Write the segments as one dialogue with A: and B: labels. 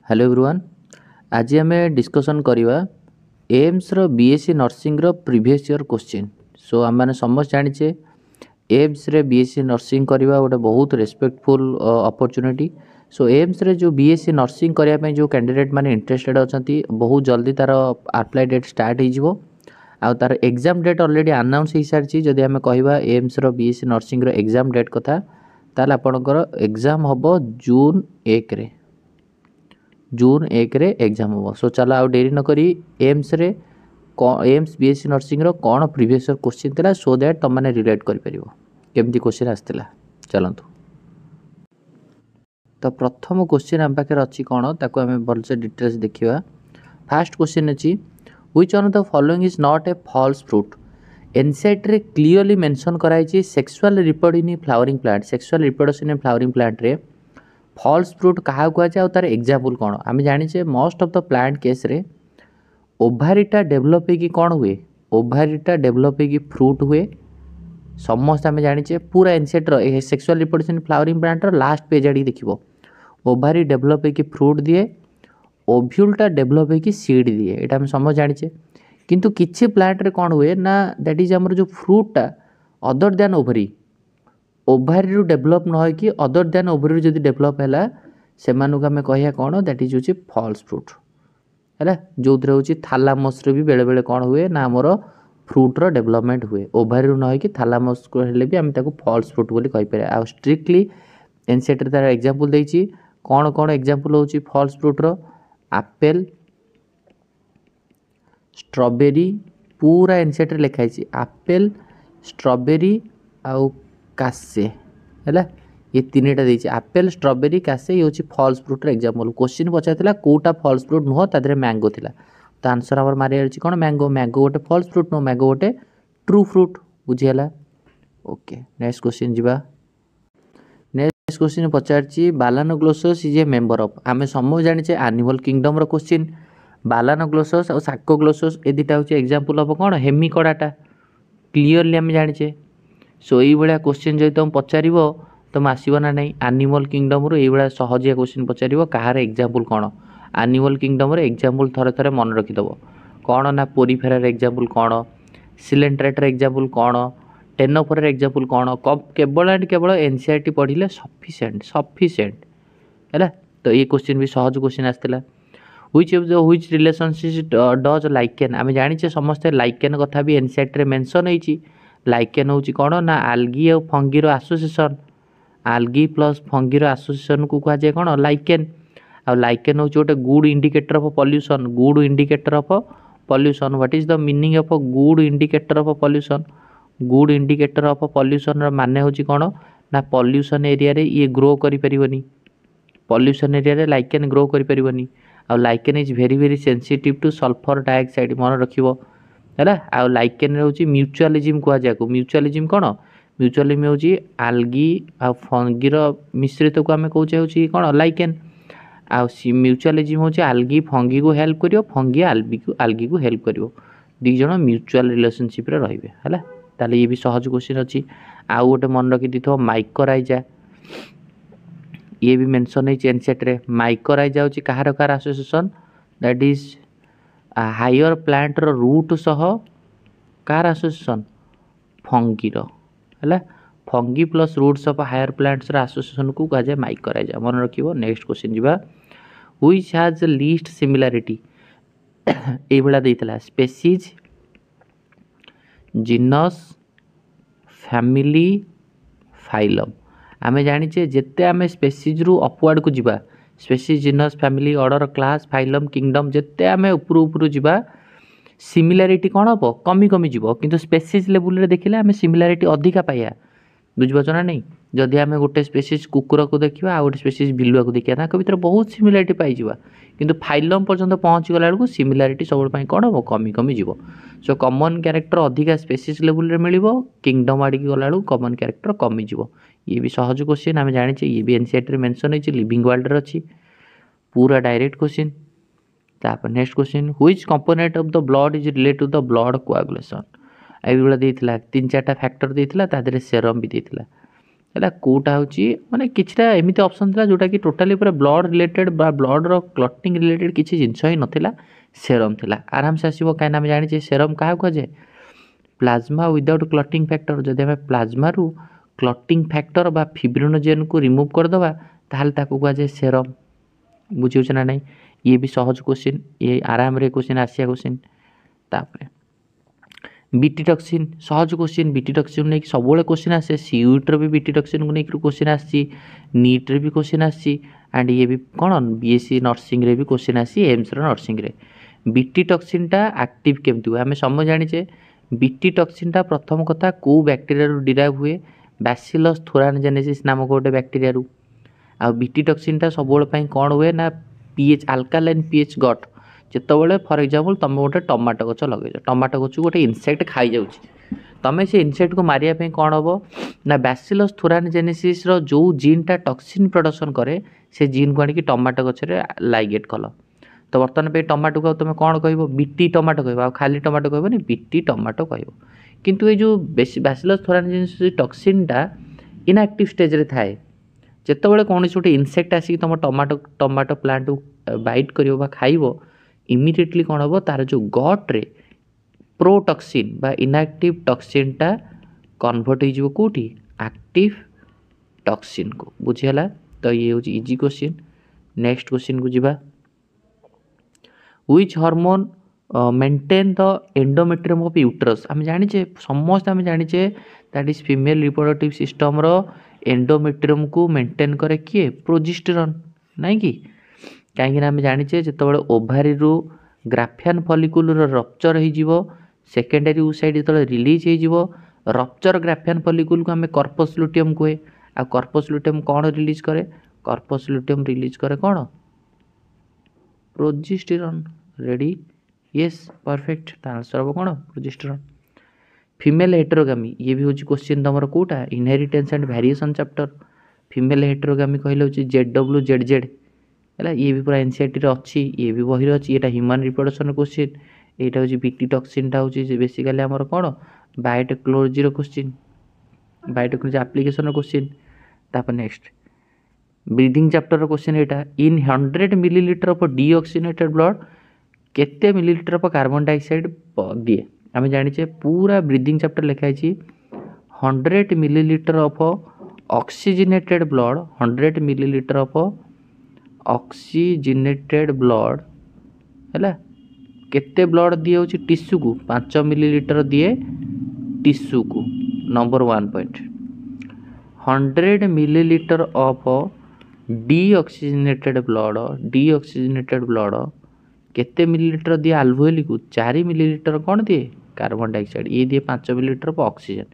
A: Hello everyone. आज आम discussion करवा एम्स रो बीएससी नर्सिंग रो प्रीवियस ईयर क्वेश्चन। सो आम मैंने समस्त जानीचे एम्स रे बीएससी नर्सिंग करवा गोटे बहुत रेस्पेक्टफुल अपॉर्चुनिटी। सो एम्स रे जो बीएससी नर्सिंग करने जो कैंडिडेट माने इंटरेस्टेड अच्छा बहुत जल्दी तार अप्लाई डेट स्टार्ट हो तार एग्जाम डेट ऑलरेडी अनाउंस हो सारी। जदि आम कहवा एम्स रो बीएससी नर्सिंग रो एग्जाम डेट कथा ताल आपणकर एग्जाम हम जून 1 रे जून 1 रे एग्जाम हम। सो चलो आउ डेरी नक एम्स रे एम्स बीएससी नर्सिंग रो कौन प्रीवियस क्वेश्चन थिला सो दैट तुम मैंने रिलेट कर परिबो केमती क्वेश्चन आसला। चलतु तो प्रथम क्वेश्चन आम पाखे अच्छी कौन ताको आम भलसे डिटेल्स देखा। फास्ट क्वेश्चन अच्छी which one of the following is not a false fruit. NCERT रे क्लियरली मेंशन कराई sexual reproduction in flowering plant. Sexual reproduction in flowering plant रे फॉल्स फ्रूट क्या कहुए और तार एग्जाम्पल कौन आम जाने most of the plant case रे ओभारीटा डेभलप होगी कौन हुए ओभारीटा डेभलप होगी फ्रूट हुए। समस्त आम जाने पूरा NCERT sexual reproduction flowering plant last page आड़ी देख ओभारी डेभलप होगी फ्रूट दिए ओव्यूलटा डेभलप होगी सीड दिए यहाँ आम समस्त जाने। किंतु किछि प्लांट रे कौन हुए ना दैट इज आमर जो फ्रूटा अदर दैन ओभरी ओभारी रू डेभलप न होगी अदर दैन ओभरी जदि डेभलप है से आम कह कौन दैट इज हूँ फॉल्स फ्रूट है जो हूँ थालामस भी बेले बेले कौन हुए ना आमर फ्रूट्र डेभलपमेंट हुए ओभारी न होगी थालामस को हेले भी आम फॉल्स फ्रूट बोली कहीपर। आ स्ट्रिक्टली एनसेट तार एग्जांपल देछि कौन कौन एग्जांपल होछि फॉल्स फ्रूट्र आपेल स्ट्रॉबेरी पूरा एनसेट लिखाई आपेल स्ट्रॉबेरी आउ कासे है ये तीन टा देछि आपेल स्ट्रॉबेरी कासे ये हूँ फॉल्स फ्रूट्र एग्जांपल। क्वेश्चन पचार कोटा फॉल्स फ्रूट नुह तादरे मैंगो थिला तो आंसर आम मारे कौन मैंगो। मैंगो गोटे फॉल्स फ्रूट नुह मैंगो गोटे ट्रू फ्रूट बुझीगला। ओके नेक्स्ट क्वेश्चन जीवा। नेक्स्ट क्वेश्चन पचार balanoglossus is a member of आम समझ जाने एनिमल किंगडम रो क्वेश्चन बालानोग्लोसस और साकोग्लोसस ए दुटा हूँ एग्जांपल ऑफ कौन हेमिकडाटा क्लीयरली आम जाने। सो ये भाया क्वेश्चन जो तुम पचार तुम आसो ना नहीं एनिमल किंगडम रू ये सहजिया क्वेश्चन पचार कहार एग्जांपल कौन एनिमल किंगडम रो एग्जांपल थरे थरे मन रखिदेव कौन ना पोरीफेरार एग्जांपल कौन सिलेंट्रेटर एग्जांपल कौन टेनोफोर एग्जांपल कौन केवल एंड केवल एनसीईआरटी पढ़ले सफिशिएंट है। तो ये क्वेश्चन भी सहज क्वेश्चन आसला। व्हिच रिलेशनशिप डज लाइकेन आम जाने समस्ते लाइकेन कथा भी एनसीईआरटी मेंशन होती। लाइकेन हूँ कौन ना आल्गी और फंगीर आसोसिएशन आल्गी प्लस फंगीर आसोसिएशन को कहुए कौन लाइकेन। आ लाइकेन हूँ गोटे good indicator of pollution good indicator of pollution. What is the meaning of good indicator of pollution. Good indicator of pollution माने हूँ कौन ना पॉल्यूशन एरिया रे ये ग्रो करि परिबनी पॉल्यूशन एरिया रे लाइकेन ग्रो करि परिबनी। आ lichen is very very sensitive to sulphur dioxide मन रखिबो है। आ लाइकेन हूँ म्यूचुअलिज्म कहुए म्यूचुअलिज्म कौन म्यूचुअलिज्म हूँ आल्गी आ फंगीर मिश्रित को आम कौचे हूँ कौन लाइकेन। आ म्यूचुअलिज्म हूँ आल्गी फंगी को हेल्प करियो फंगी आल्गी को हेल्प करियो दीज म्यूचुअल रिलेशनशिप रे रहिबे है। ताले ये भी सहज क्वेश्चन अच्छी। आउ गोटे मन रखी दी माइकोराइजा ये भी मेंशन है एनसेट रे माइकोराइजा हूँ कहार कहार association that is higher plant रो रूट सह कार एसोसिएशन फंगीर है fungi plus roots of higher plants association को कहा जाए माइकोराइजा मन रखिबो। नेक्स्ट क्वेश्चन जीवा। व्हिच हैज लीस्ट सिमिलारिटी ये भला देइतला स्पेसीज जीनस फैमिली फाइलम आमे जानिचे जेते आमे स्पेसीज रु अपवर्ड को जीवा species genus family order class phylum kingdom जेते आमे ऊपर ऊपर जीवा सिमिलारिटी कौन हम कमी कमी जीव किंतु स्पेसीज लेवल रे देखिले आमे सिमिलारिटी अधिका पाइया बुझिपारछ ना नहीं। जदि आमे गोटे स्पेसीज कुकुर को देखिबा आ गोटे स्पेसीज बिलुआ को देखिया ताक भीतर बहुत सिमिलारिटी पाई जीवा किंतु फाइलम पर्यंत पहुँची गला बेलू सिमिलारिटी सब कौन हम कमी कमी जीव। सो कॉमन कैरेक्टर अधिका स्पेसीज लेवल रे मिलिबो किंगडम आड़ी गला बेलू कॉमन कैरेक्टर कमी जीव। ये भी सहज क्वेश्चन आम जाने ये भी एनसीईआरटी रे मेंशन होइछि लिविंग वर्ल्ड रे अछि पूरा डायरेक्ट क्वेश्चन। तापर next question which component of the blood is related to the blood coagulation ये देइथिला तीन चारटा फैक्टर देइथिला तादरे सेरम भी देइथिला है कौटा हूँ माने किछटा एमती ऑप्शन था जोटा कि टोटाली पूरा ब्लड रिलेटेड बा ब्लड रो क्लटिंग रिलेटेड किसी जिनस ही नथिला सेरम थिला आराम से आसीबो काहे ना हम जानि सेरम क्या कहुए प्लाज्मा विदाउट क्लटिंग फैक्टर जदि आम प्लाज्मा रु क्लटिंग फैक्टर बा फिब्रिनोजेन को रिमूव करदे ताहले ताको कहुए सेरम बुझे ना नहीं ये भी सहज क्वेश्चन ये आराम रे क्वेश्चन आसिया क्वेश्चन तापर बीटी टॉक्सिन सहज क्वेश्चन बीटी टॉक्सिन नहीं सब क्वेश्चन आसे सीयूटर भी बीटी टॉक्सिन को लेकर क्वेश्चन आसी नीट रे भी क्वेश्चन आसी एंड ये भी कौन बीएससी नर्सिंग रे भी क्वेश्चन आसी एम्स रो नर्सिंग रे बीटी टॉक्सिन टा एक्टिव केमती हुए आम समझ जाने बीटी टॉक्सिन टा प्रथम कथा को बैक्टेरिया रू डिराइव हुए बैसिलस थोरानजेनेसिस नामक गोटे बैक्टेरिया रू आ बीटी टॉक्सिन टा सब कौन हुए ना पीएच अल्कालाइन पीएच गट जितेबाला फॉर एग्जांपल तुम गोटे टमाटो गच लगे टमाटो गच गोटे इनसेक्ट खाई जाऊँगी तुम से इनसेक्ट को मारिया कौन हम ना बैसिलस थोरानजेनेसिस रो जो जीनटा टॉक्सिन प्रोडक्शन करे से जीन को आनिक टमाटो गचरे लाइगेट कल तो बर्तमान पे टमाटो को तुम कौन कह बीटी टमाटो कह खाली टमाटो कहबनी बीटी टमाटो कह किंतु ये जो बैसिलस थोरानजेनेसिस टॉक्सिनटा इनएक्टिव स्टेज रे थाए जितेबाला कौन गोटे इनसेक्ट आसिक तुम टमाटो टमाटो प्लांट बाइट कर खाइब इमिडिएटली कौन हम तार जो गट रे प्रोटॉक्सिन बा इनएक्टिव टॉक्सिन टा कन्वर्ट हो कौटी एक्टिव टॉक्सिन को बुझीगला तो ये हूँ इजी क्वेश्चन नेक्स्ट क्वेश्चन को जीवा which hormone maintain the endometrium of uterus आम जाने समस्त आम जाने that is female reproductive system रो एंडोमेट्रियम को मेंटेन करे किए प्रोजेस्टेरॉन नहीं कि कहीं आम जाने जिते ओभारी रू ग्राफियन फॉलिक्यूल रप्चर हो सेकेंडरी ओसाइड जो रिलीज हो रप्चर ग्राफियन फॉलिक्यूल को आम कर्पस लुटियम कहे आ कर्पस लुटियम कौन रिलीज करे कर्पस लुटियम रिलीज करे कौन progesterone ready yes perfect answer हम कौन प्रोजेस्टेरॉन फीमेल हेटेरोगामी ये भी हूँ क्वेश्चन तुम कौटा inheritance and variation chapter female heterogamy कहले हूँ ZWZZ है ये भी पूरा एनसीईआरटी रे अच्छी ये भी बही अच्छी ये ह्यूमन रिप्रोडक्शन क्वेश्चन यहाँ हूँ बीटी टॉक्सिनटा हूँ बेसिकाली आमर कौन biotechnology question biotechnology application question तापर नेक्स्ट ब्रीदिंग चैप्टर क्वेश्चन यहाँ इन 100 मिलीलीटर ऑफ डीऑक्सीनेटेड ब्लड केते मिलीलीटर ऑफ कार्बन डाइऑक्साइड दिए आम जाने पूरा ब्रीदिंग चैप्टर लिखाई 100 millilitre of oxygenated blood 100 millilitre of oxygenated blood है केते ब्लड दिए हूँ टिश्यू को 5 मिलीलीटर दिए टिश्यू को number 1 point 100 millilitre of deoxygenated blood केते मिलीलीटर दिए आल्वेओली को 4 मिलीलीटर कौन दिए कार्बन डाइऑक्साइड ये दिए 5 millilitre of oxygen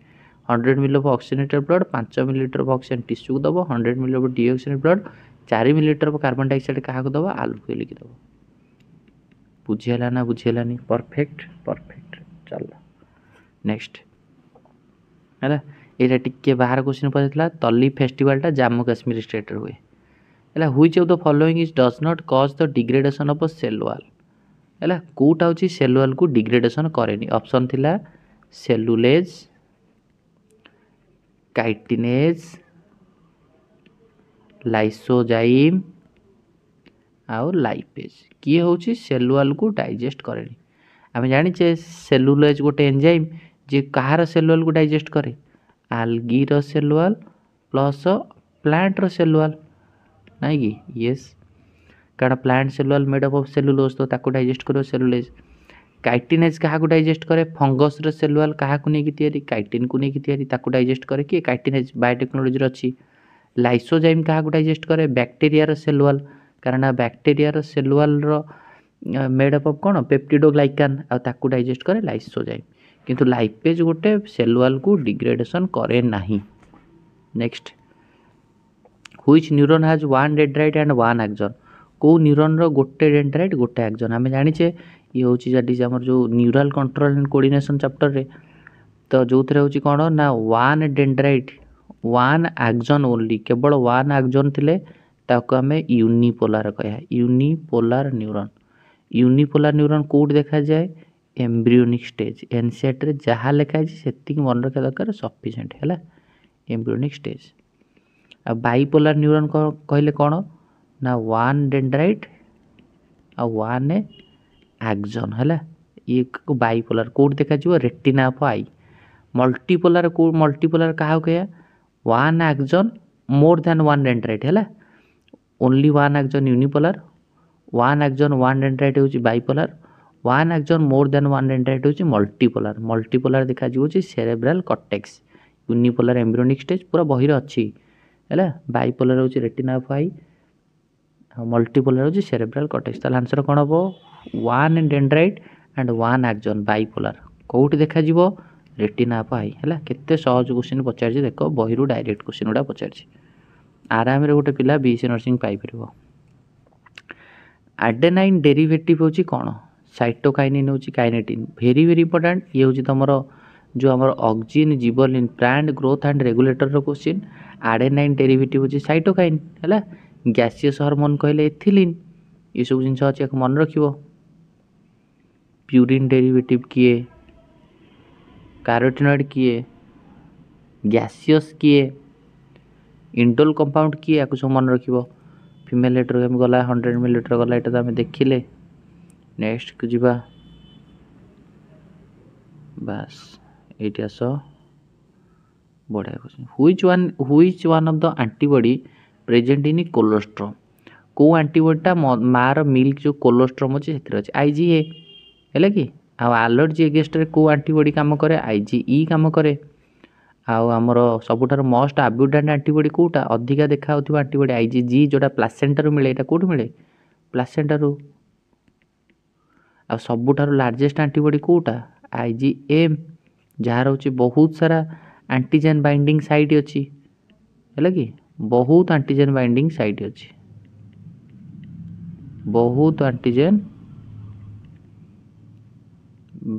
A: 100 ml of oxygenated blood 5 millilitre of oxygen tissue को दब 100 ml of deoxygenated blood 4 millilitre of carbon dioxide क्या दब आल्वेओली की दब बुझीगला ना बुझीगलानी परफेक्ट परफेक्ट चल नेक्स्ट है ये टिके बाहर क्वेश्चन पड़ा तली फेस्टिवलटा जम्मू काश्मीर स्टेट रे हुए है which of the following is does not cause the degradation of cell wall है कौटा हूँ सेल वॉल को डिग्रेडेशन करेनी ऑप्शन थिला सेलुलेज काइटिनेज लाइसोजाइम आउ लाइपेज किए हूँ सेल वॉल को डाइजेस्ट करेनी आम जाने सेलुलेज गोटे एंजाइम जे कहार सेल वॉल को डाइजेस्ट करे आल्गी रो सेल वॉल प्लस प्लांट रो सेल वॉल नहीं कि यस कारण plant cell wall made up of cellulose तो ताको डाइजेस्ट करो सेलुलेज काइटिनेज क्या डाइजेस्ट करे फंगस रो सेल वॉल क्या नहीं काइटिन को नहीं ताको डाइजेस्ट करे कि काइटिनेज बायोटेक्नोलोजी अच्छी लाइसोजाइम क्या डाइजेस्ट करे बैक्टेरिया रो सेल वॉल कारण बैक्टेरिया रो cell wall row made up of कौन पेप्टिडोग्लाइकान आ ताको डाइजेस्ट करे लाइसोजाइम किंतु लाइपेज गोटे सेल वॉल को डिग्रेडेशन करे नहीं next which neuron has one dendrite and one axon को न्यूरॉन रो गोटे डेंड्राइट गोटे एक्सॉन आम जाने ये हूँ आम जो neural control and coordination chapter रे तो जो थे हूँ कौन ना one dendrite one axon only केवल वन एक्सॉन थिले ताको आम यूनिपोलार कह यूनिपोलार न्यूरॉन कोड देखा जाए एम्ब्रियोनिक स्टेज एनसीईआरटी रे जहाँ लिखाई से मन रखा दरकार सफिशिएंट है एम्ब्रियोनिक स्टेज आ बाइपोलार न्यूरॉन कहले कौन ना वन डेंड्राइट आ वन एक्जन है ये बाइपोलार कौट देखा रेटिना ऑफ आई। मल्टीपोलार को मल्टीपोलार क्या कह one axon more than one dendrite है only one axon unipolar one axon one dendrite हूँ bipolar one axon more than one dendrite हूँ मल्टीपोलार। मल्टीपोलार देखा cerebral cortex unipolar embryonic stage पूरा बही अच्छी है। बाइपोलार हूँ रेटिना ऑफ आई मल्टीपोलार हूँ सेरेब्रल कॉर्टेक्स। ताल आंसर कौन हम one dendrite and one axon bipolar कौट देखा रेटिना ऑफ आई है। केते सहज क्वेश्चन पचार देख बही डायरेक्ट क्वेश्चन गुड़ा पचार आराम गोटे पिला BSc nursing Piper. Adenine derivative हूँ कौन साइटोकाइनिन हूँ काइनेटिन भेरी भेरी इंपोर्टेंट ये हूँ तुम जो आम oxygen gibberellin plant growth and regulator question adenine derivative हूँ साइटोकाइन है। गैसियस हार्मोन कहले एथिलीन ये सब जिन अच्छे मन रख। प्यूरिन डेरिवेटिव किए कैरोटिनॉइड किए गैसियस किए इंडोल कंपाउंड किए या सब मन रख। फीमेल एट्रोगेम गला 100 मिलीलीटर गला यहाँ तो आम देखिले। नेक्स्ट को जीवा बस ये आस बढ़िया question which one of the antibody present in colostrum को एंटीबॉडीटा मार मिल्क जो कोलोस्ट्रम अच्छे से आईजीए है कि आलर्जी एगेस्ट को एंटीबॉडी काम करे आईजीई काम करे। आमर सबुठार मोस्ट आब्यूडेंट एंटीबॉडी कोटा अधिका देखा एंटीबॉडी आईजीजी जोटा प्लासेंटा मिले यहाँ कौट मिले प्लासेंटा आ सबुठार लार्जेस्ट एंटीबॉडी कोटा आईजीएम जार हूँ बहुत सारा एंटीजेन बाइंडिंग साइट अच्छी है कि बहुत एंटीजेन बाइंडिंग साइट अच्छी बहुत एंटीजेन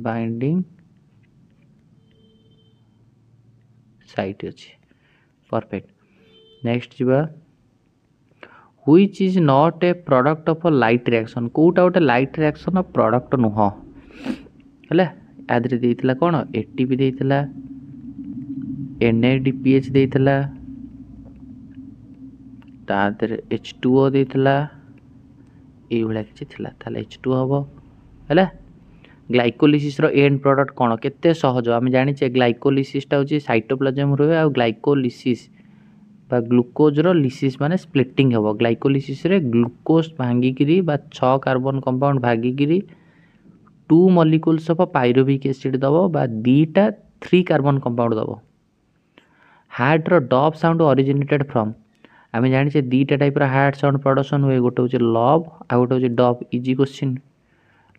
A: बाइंडिंग साइट अच्छी परफेक्ट। नेक्स्ट जीवा which is not a product of a light reaction कोटा गोटे लाइट रिएक्शन प्रोडक्ट नुह है आदि देइथिला कौन एटीपी देइथिला NADPH देइथिला तादर H2O देइथिला ये भाया किसी थिला ताले H2O हम है। ग्लाइकोलिसिस रो एंड प्रोडक्ट कौन केते सहज आम जाने ग्लाइकोलिसिसटा हूँ साइटोप्लाज्म रहे आ ग्लाइकोलिसिस बा ग्लूकोज रो लिसिस माने स्प्लिटिंग हम ग्लाइकोलिसिस रे ग्लूकोज भांगिकी 6 कार्बन कंपाउंड भांगिकी 2 मॉलिक्यूल्स ऑफ पाइरुविक एसिड दबो बा दीटा 3 कार्बन कंपाउंड दबो। हार्ट रो डब साउंड ओरिजिनेटेड फ्रॉम आम जाने दीटा टाइप हार्ट साउंड प्रोडक्शन हुए गोटे हूँ लव आ गोटे हूँ डब इजी क्वेश्चन।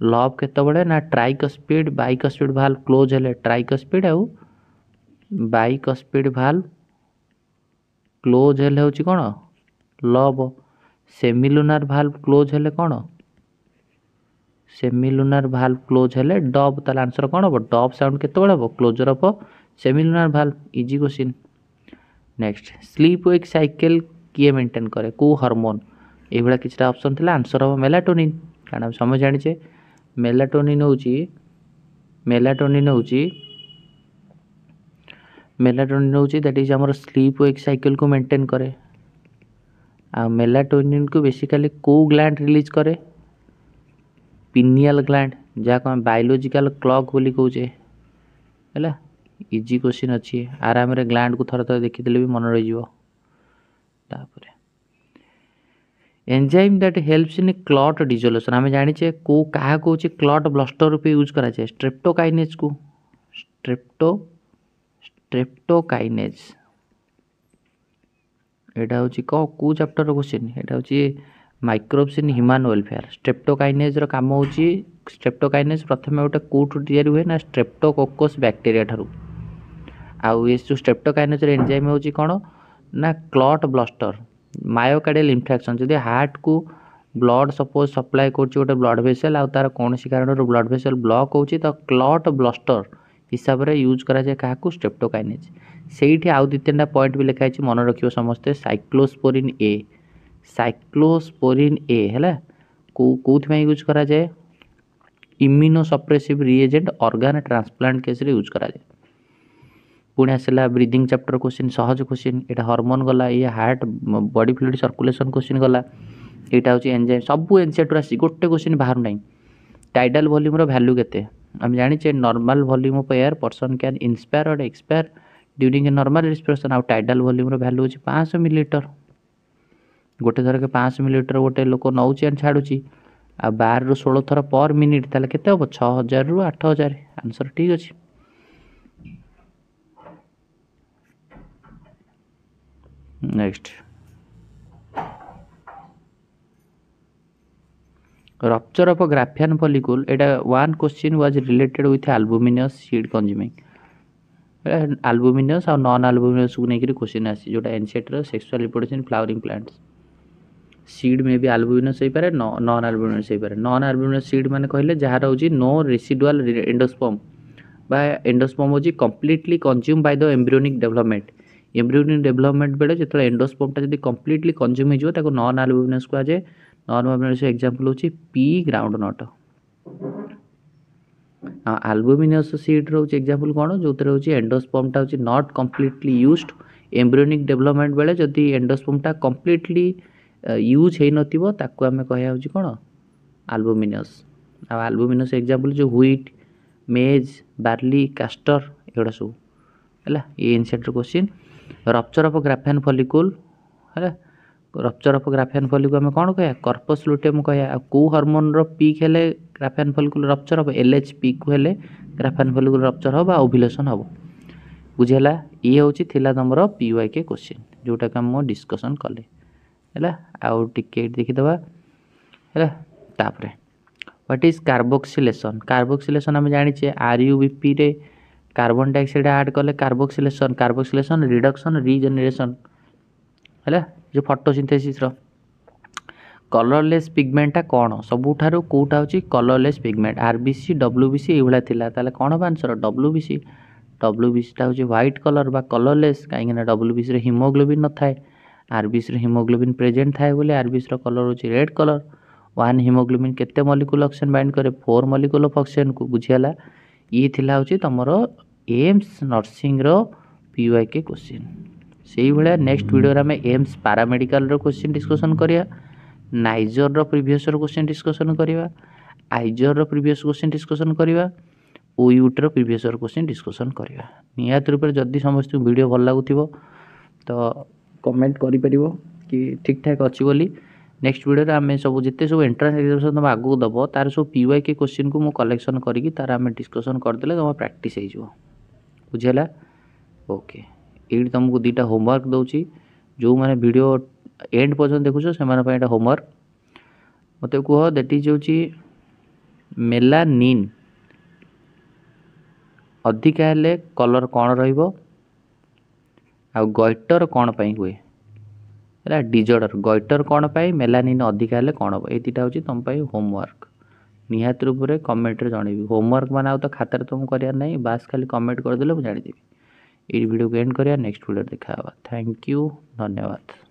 A: लव केतबेले ना ट्राइकस्पिड बाइकस्पिड भाल्व क्लोज हेले ट्राइकस्पिड आउ बाइकस्पिड भाल्व क्लोज हेले हूँ कौन लव सेमिलुनार भाल्व क्लोज हेले कौन सेमिलुनार भाल्व क्लोज हेले डब ताल आंसर कौन हम डब साउंड केतबेले हम closure of semilunar valve easy question. Next sleep wake cycle किए मेंटेन करे को हार्मोन ये भाया किसी ऑप्शन था आंसर हम मेलाटोनिन कारण समझ जाने मेलाटोनिन हूँ दैट इज आमर स्लीप वेक साइकिल को मेंटेन करे। आ मेलाटोनिन को बेसिकली को ग्लैंड रिलीज करे पिनियल ग्लैंड जहाँ को बायोलॉजिकल क्लॉक बोली कहे है। इजी क्वेश्चन अच्छी आराम रे ग्लैंड को थर थर देखीदेले भी मन रही। Enzyme that helps in clot dissolution आम जाने को क्या कौन क्लॉट ब्लस्टर रूप यूज कराए स्ट्रेप्टोकाइनेज को स्ट्रेप्टोकाइनेज यहाँ हूँ कौ चैप्टर क्वेश्चन यहाँ हूँ microbes in human welfare. Streptokinase काम हूँ स्ट्रेप्टोकाइनेज प्रथम गोटे कौटू तैयारी हुए ना स्ट्रेप्टोकोकस बैक्टेरिया ठारू आउ ये जो स्ट्रेप्टोकाइनेज एंजाइम हूँ कौन ना क्लॉट ब्लस्टर मायोकार्डियल इन्फेक्शन जदि हार्ट को ब्लड सपोज सप्लाई कर ब्लड भेसल आ तार कौन कारण ब्लड भेसल ब्लॉक होची तो क्लॉट ब्लस्टर हिसाब से यूज कराए क्या स्ट्रेप्टोकाइनेज से आउ 2-3टा पॉइंट भी लिखाई मन रखियो समस्ते साइक्लोस्पोरिन ए है कौन यूज कराए immunosuppressive reagent organ transplant case रे यूज कराए। पुणी आसला ब्रीदिंग चैप्टर क्वेश्चन सहज क्वेश्चन एटा हार्मोन गला ये heart body fluid circulation question गला एटा होची एंजाइम सब एनसीईआरटी आसी गोटे क्वेश्चन बाहर नहीं टाइडल वॉल्यूम रो वैल्यू केते हम जानिचे normal volume of air person can inspire or expire during a normal respiration आउ टाइडल वॉल्यूम रो वैल्यू होची 500 मिलीलीटर गोटे थर के 500 मिलीलीटर गोटे लोक नौची एंड छाड़ुची आ 12 ରୁ 16 थर पर मिनिट ताले केते हो 6000 ରୁ 8000 आंसर ठीक अछि। Next rupture of Graafian follicle एटा one question was related with albuminous seed consuming albuminous और नॉन एल्बुमिनस को नेकरी क्वेश्चन आसी जोटा एनसीईआरटी रो sexual reproduction flowering plants seed में भी एल्बुमिनस हो पारे नॉन एल्बुमिनस हो पारे नॉन एल्बुमिनस सीड माने कहले जहार होची नो रेसिडुअल एंडोस्पर्म बा एंडोस्पर्म होची completely consume by the embryonic development बेले जेतले एंडोस्पर्मटा जदी कंप्लीटली कंज्यूम हो ताको नॉन एल्बुमिनस को आजे नॉन एल्बुमिनस एग्जांपल होची pea groundnut albuminous seed रो एग्जांपल कोन जोतरे होची एंडोस्पर्मटा होची not completely used embryonic development बेले जदी एंडोस्पर्मटा कंप्लीटली यूज है नथिबो ताको हमें कहया होची कोन एल्बुमिनस आ एल्बुमिनस एग्जांपल जो व्हीट मेज बार्ली कास्टर एगुड़ा सब है ये NCERT question rupture of Graafian follicle है रप्चर ऑफ ग्राफियन फॉलिकल हमें कौन कह कर्पस लुटेम कह को हार्मोन रो पीक हेले ग्राफियन फॉलिकल रप्चर हम एलएच पीक को हेले ग्राफियन फॉलिकल रप्चर हम ओव्यूलेशन हम बुझेला ये होची थिला तमरो पीवाईके क्वेश्चन जोटा कि हम डिस्कशन कले है आउ टिके देखि दबा है तापरे व्हाट इज कार्बोक्सिलेशन हम जानि छे आरयूबीपी रे कार्बन डाइऑक्साइड ऐड कले कार्बोक्सिलेशन रिडक्शन रीजेनरेशन है जो फोटोसिंथेसिस रो कलरलेस पिगमेंटा कौन सबुठारु कोटा होची कलरलेस पिगमेंट आरबीसी डब्ल्यूबीसी एभला थिला ताले कौन हम आंसर डब्ल्यूबीसी टा होची व्हाइट कलर बा कलरलेस काहे ना डब्ल्यूबीसी रे हीमोग्लोबिन न थाए आरबीसी रे हीमोग्लोबिन प्रेजेंट थाए बोले आरबीसी रो कलर होची रेड कलर वन हीमोग्लोबिन केते मॉलिक्यूल ऑक्सीजन बाइंड करे 4 मॉलिक्यूल ऑफ ऑक्सीजन को बुझियाला ये थिला होची तमरो एम्स नर्सिंग रो पीवाईके क्वेश्चन सेही भले नेक्स्ट वीडियो रे हमें एम्स पैरामेडिकल रो क्वेश्चन डिस्कशन करिया नाइजर रो प्रीवियस रो क्वेश्चन डिस्कशन करिया आइजर रो प्रीवियस क्वेश्चन डिस्कशन करिया ओयूट रो प्रीवियस रो क्वेश्चन डिस्कशन करिया नियत रूप जदि समस्त वीडियो भल लागुथिबो तो कमेंट करि परिबो कि ठीक ठाक अछि बोली नेक्स्ट वीडियो रे हमें सब जिते सब एंट्रेंस एग्जामिनेशन तुम आगु दबो तार सब पीवाईके क्वेश्चन को मु कलेक्शन करिकी तार हमें डिस्कशन कर देले तुम प्रैक्टिस हो जिवो बुझेला ओके एडी तुमको दीटा होमवर्क दउची जो माने वीडियो एंड पर्यंत देखुछो से माने पयटा होमवर्क मते कहो दैट इज होची मेलानिन अधिका हेले कलर कौन रहिबो आ गॉइटर कौन पई हुए है डिजॉर्डर गॉइटर कौन पाई मेलानिन अधिका हेले कौन हम ये होची तुम पाई होमवर्क निहात रूप से कमेंट रे जणेबी होमवर्क माने तो खातार तुम करिया नहीं बास खाली कमेंट कर देले मु जानि देबी ये वीडियो को एंड करिया नेक्स्ट वीडियो देखा थैंक यू धन्यवाद।